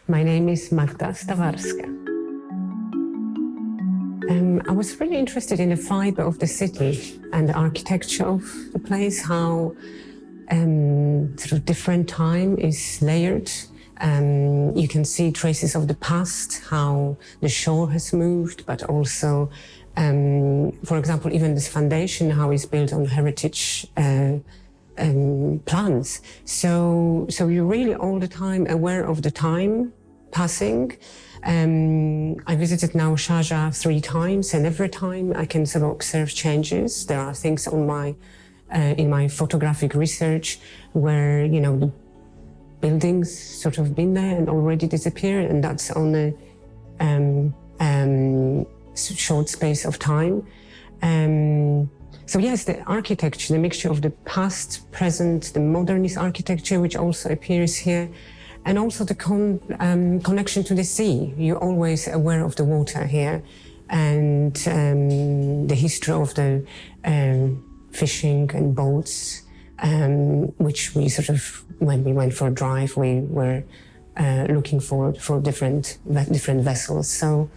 My name is Magda Stawarska. I was really interested in the fiber of the city and the architecture of the place, how sort of different time is layered. You can see traces of the past, how the shore has moved, but also, for example, even this foundation, how it's built on heritage plans. So you're really all the time aware of the time passing. I visited now Sharjah 3 times, and every time I can sort of observe changes. There are things on my in my photographic research where, you know, the buildings sort of been there and already disappeared, and that's on a short space of time. So yes, the architecture, the mixture of the past, present, the modernist architecture, which also appears here, and also the connection to the sea. You're always aware of the water here, and the history of the fishing and boats, which we sort of, when we went for a drive, we were looking for different vessels. So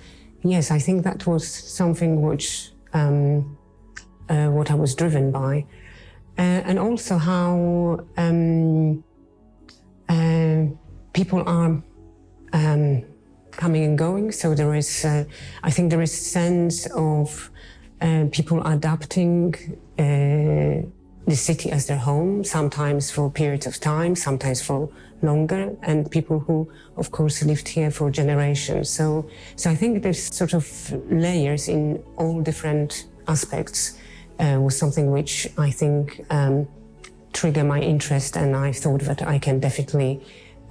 yes, I think that was something which what I was driven by, and also how people are coming and going. So there is, I think there is a sense of people adapting the city as their home, sometimes for periods of time, sometimes for longer, and people who, of course, lived here for generations. So I think there's sort of layers in all different aspects, was something which I think triggered my interest, and I thought that I can definitely,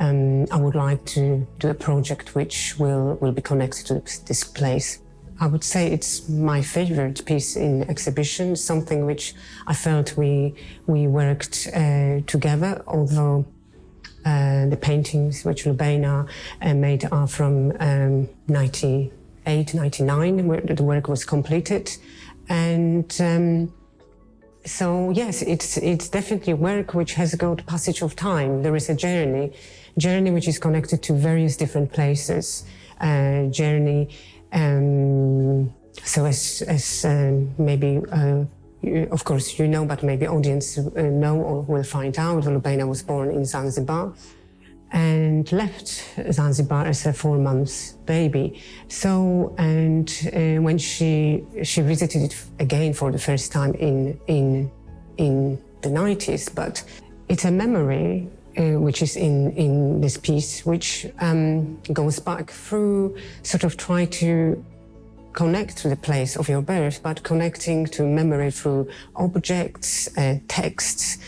I would like to do a project which will be connected to this place. I would say it's my favorite piece in exhibition, something which I felt we worked together, although the paintings which Lubaina made are from 98, 99, where the work was completed. And so yes, it's definitely work which has got passage of time. There is a journey which is connected to various different places, journey. So as maybe, of course you know, but maybe audience know or will find out, Lubaina was born in Zanzibar and left Zanzibar as a 4-month baby. So, and when she visited it again for the first time in the 90s, but it's a memory which is in this piece, which goes back through, sort of try to connect to the place of your birth, but connecting to memory through objects, texts.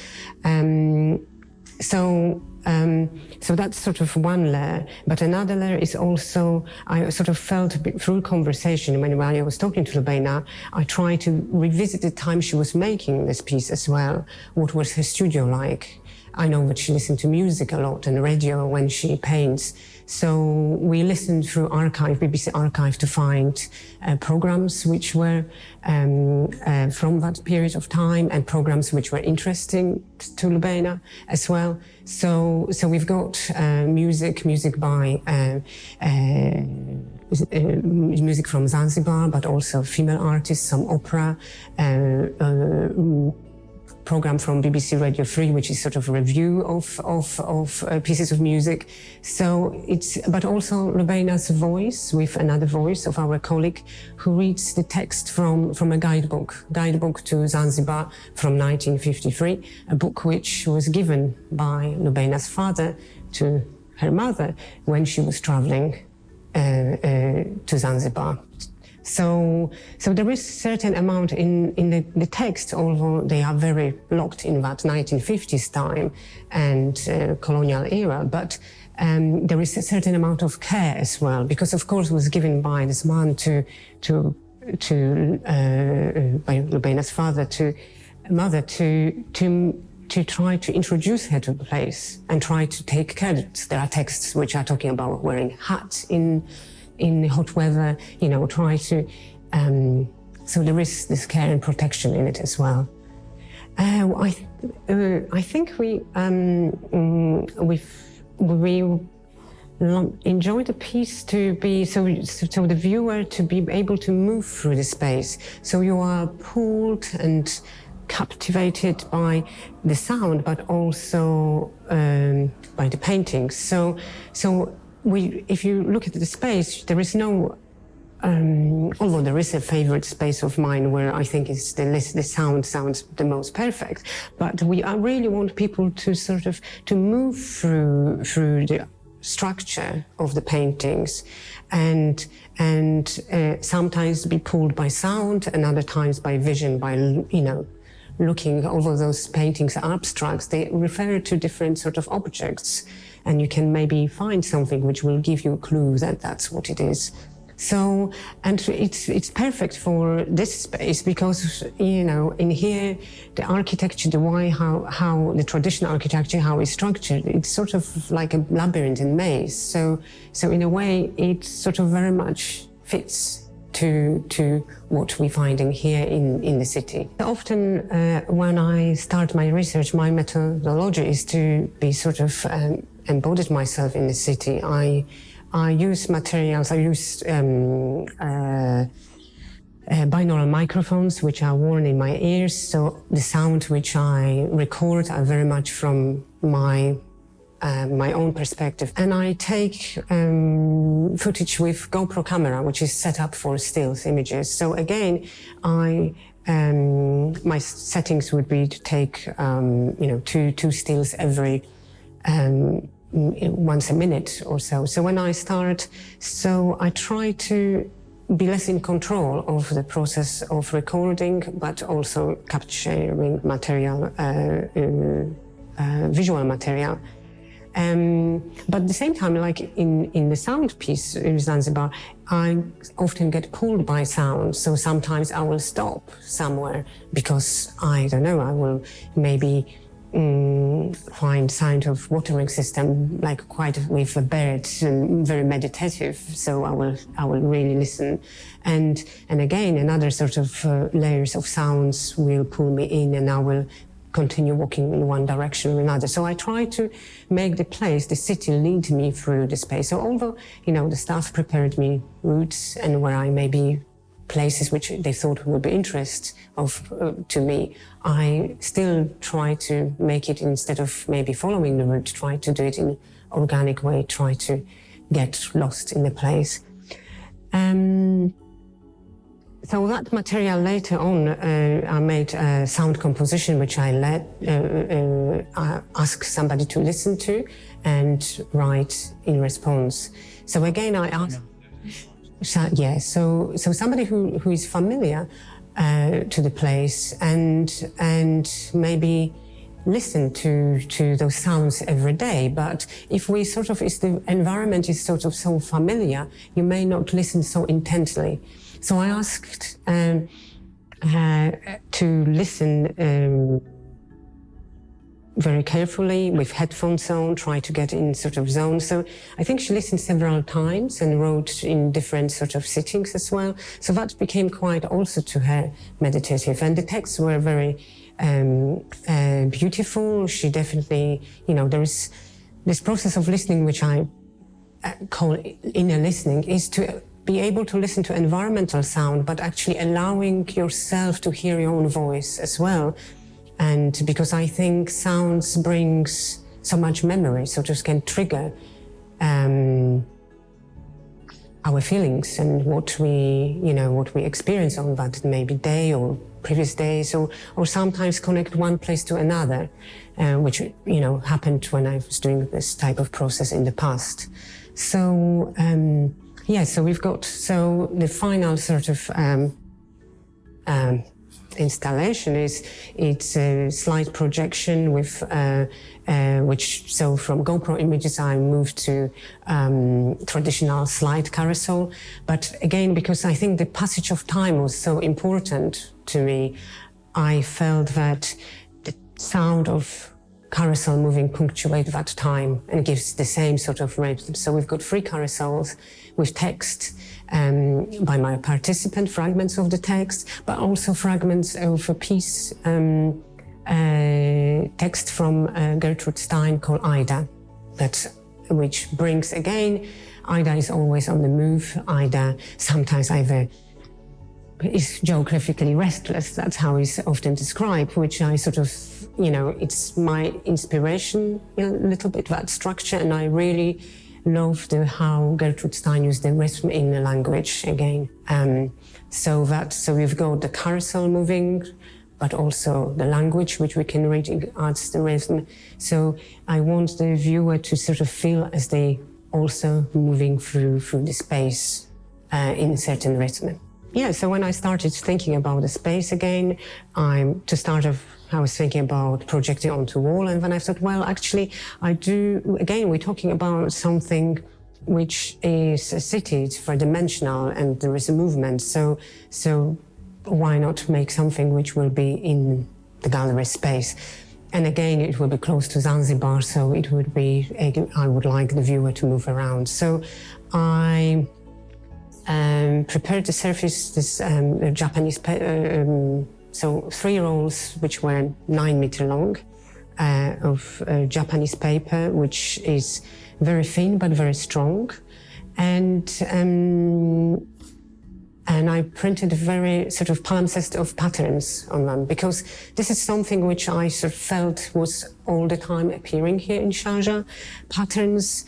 So that's sort of one layer, but another layer is also, I sort of felt through conversation when I was talking to Lubaina, I tried to revisit the time she was making this piece as well. What was her studio like? I know that she listened to music a lot and radio when she paints. So we listened through BBC archive to find programs which were from that period of time, and programs which were interesting to Lubaina as well. So we've got music by music from Zanzibar, but also female artists, some opera, program from BBC Radio 3, which is sort of a review of pieces of music. So it's, but also Lubaina's voice with another voice of our colleague who reads the text from a guidebook to Zanzibar from 1953, a book which was given by Lubaina's father to her mother when she was traveling to Zanzibar. So there is a certain amount in the text, although they are very locked in that 1950s time and colonial era, but there is a certain amount of care as well, because of course it was given by this man by Lubaina's father to mother to try to introduce her to the place and try to take care. There are texts which are talking about wearing hats in hot weather, you know, try to, so there is this care and protection in it as well. I think we enjoy the piece to be so the viewer to be able to move through the space. So you are pulled and captivated by the sound, but also by the paintings. So if you look at the space, there is no. Although there is a favorite space of mine where I think is the sound sounds the most perfect, but I really want people to sort of to move through the structure of the paintings, and sometimes be pulled by sound, and other times by vision, by looking. Although those paintings are abstracts, they refer to different sort of objects, and you can maybe find something which will give you a clue that that's what it is. So, and it's perfect for this space because, in here, the architecture, how the traditional architecture, how it's structured, it's sort of like a labyrinth and maze. So in a way, it sort of very much fits to what we're finding here in the city. Often, when I start my research, my methodology is to be sort of embodied myself in the city. I use materials, I use binaural microphones which are worn in my ears, so the sound which I record are very much from my own perspective. And I take footage with GoPro camera, which is set up for stills images. So again, my settings would be to take two stills every once a minute or so. So when I start, I try to be less in control of the process of recording, but also capturing material, visual material. But at the same time, like in the sound piece in Zanzibar, I often get pulled by sound. So sometimes I will stop somewhere because I will maybe find sound of watering system, like quite with the birds and very meditative. So I will really listen, and again another sort of layers of sounds will pull me in, and I will continue walking in one direction or another. So I try to make the city lead me through the space. So although the staff prepared me routes and where I maybe places which they thought would be interest to me, I still try to make it, instead of maybe following the route, try to do it in organic way, try to get lost in the place. So that material later on, I made a sound composition which I asked somebody to listen to and write in response. So again, I asked. So somebody who is familiar to the place and maybe listen to those sounds every day. But if the environment is sort of so familiar, you may not listen so intently. So I asked to listen very carefully with headphones on, try to get in sort of zone. So I think she listened several times and wrote in different sort of sittings as well. So that became quite also to her meditative. And the texts were very beautiful. She definitely, there is this process of listening, which I call inner listening, is to be able to listen to environmental sound, but actually allowing yourself to hear your own voice as well. And because I think sounds brings so much memory, so just can trigger our feelings and what we experience on that maybe day or previous days, or sometimes connect one place to another, which happened when I was doing this type of process in the past. So so we've got the final sort of installation it's a slide projection with from GoPro images I moved to traditional slide carousel. But again, because I think the passage of time was so important to me, I felt that the sound of carousel moving punctuate that time and gives the same sort of rhythm. So we've got 3 carousels with text by my participant, fragments of the text, but also fragments of a piece, text from Gertrude Stein called Ida, that which brings, again, Ida is always on the move. Ida sometimes either is geographically restless, that's how he's often described, which I sort of, it's my inspiration a little bit, that structure, and I really loved how Gertrude Stein used the rhythm in the language again. So we've got the carousel moving, but also the language, which we can read adds the rhythm. So I want the viewer to sort of feel as they also moving through the space in a certain rhythm. Yeah, so when I started thinking about the space again, I was thinking about projecting onto wall, and then I thought, well, actually, we're talking about something which is a city, it's four-dimensional, and there is a movement, so why not make something which will be in the gallery space? And again, it will be close to Zanzibar, so it would be, I would like the viewer to move around. So I prepared the surface, this Japanese, so 3 rolls which were 9 meters long of Japanese paper, which is very thin but very strong. And I printed a very sort of palimpsest of patterns on them, because this is something which I sort of felt was all the time appearing here in Sharjah. Patterns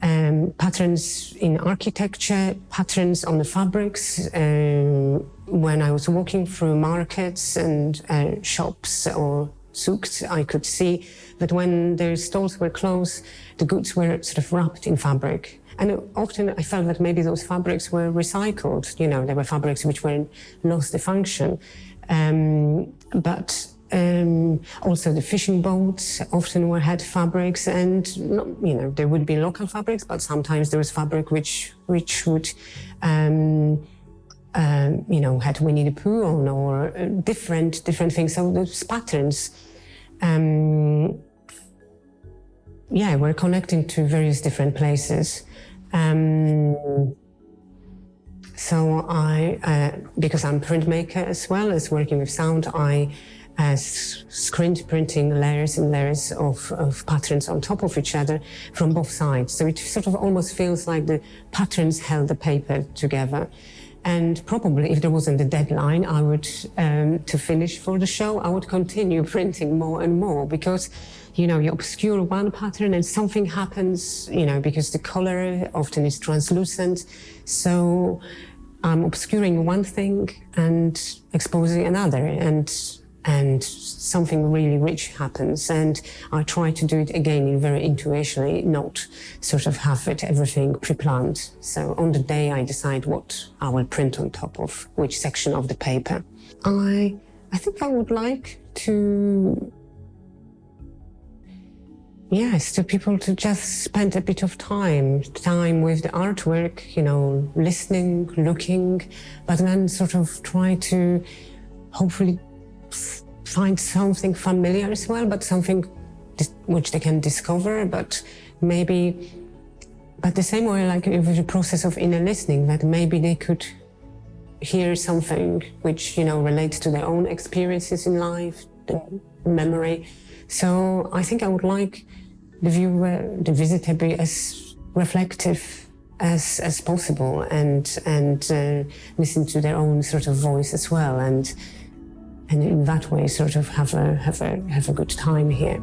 in architecture, patterns on the fabrics. When I was walking through markets and shops or souks, I could see that when the stalls were closed, the goods were sort of wrapped in fabric. And often I felt that maybe those fabrics were recycled, they were fabrics which were lost the function. But also the fishing boats often had fabrics, and there would be local fabrics, but sometimes there was fabric which would had Winnie the Pooh on, or different things. So those patterns, we're connecting to various different places. So I, because I'm printmaker as well as working with sound, I screen printing layers and layers of patterns on top of each other from both sides. So it sort of almost feels like the patterns held the paper together. And probably if there wasn't a deadline, I would, to finish for the show, I would continue printing more and more, because, you obscure one pattern and something happens, because the color often is translucent. So I'm obscuring one thing and exposing another, and something really rich happens. And I try to do it again very intuitionally, not sort of have everything pre-planned. So on the day I decide what I will print on top of which section of the paper. I think I would like to, to people to just spend a bit of time with the artwork, listening, looking, but then sort of try to hopefully find something familiar as well, but something which they can discover, but the same way, like with the process of inner listening, that maybe they could hear something which, relates to their own experiences in life, the memory. So I think I would like the viewer, the visitor, be as reflective as possible, and listen to their own sort of voice as well, and in that way sort of have a good time here.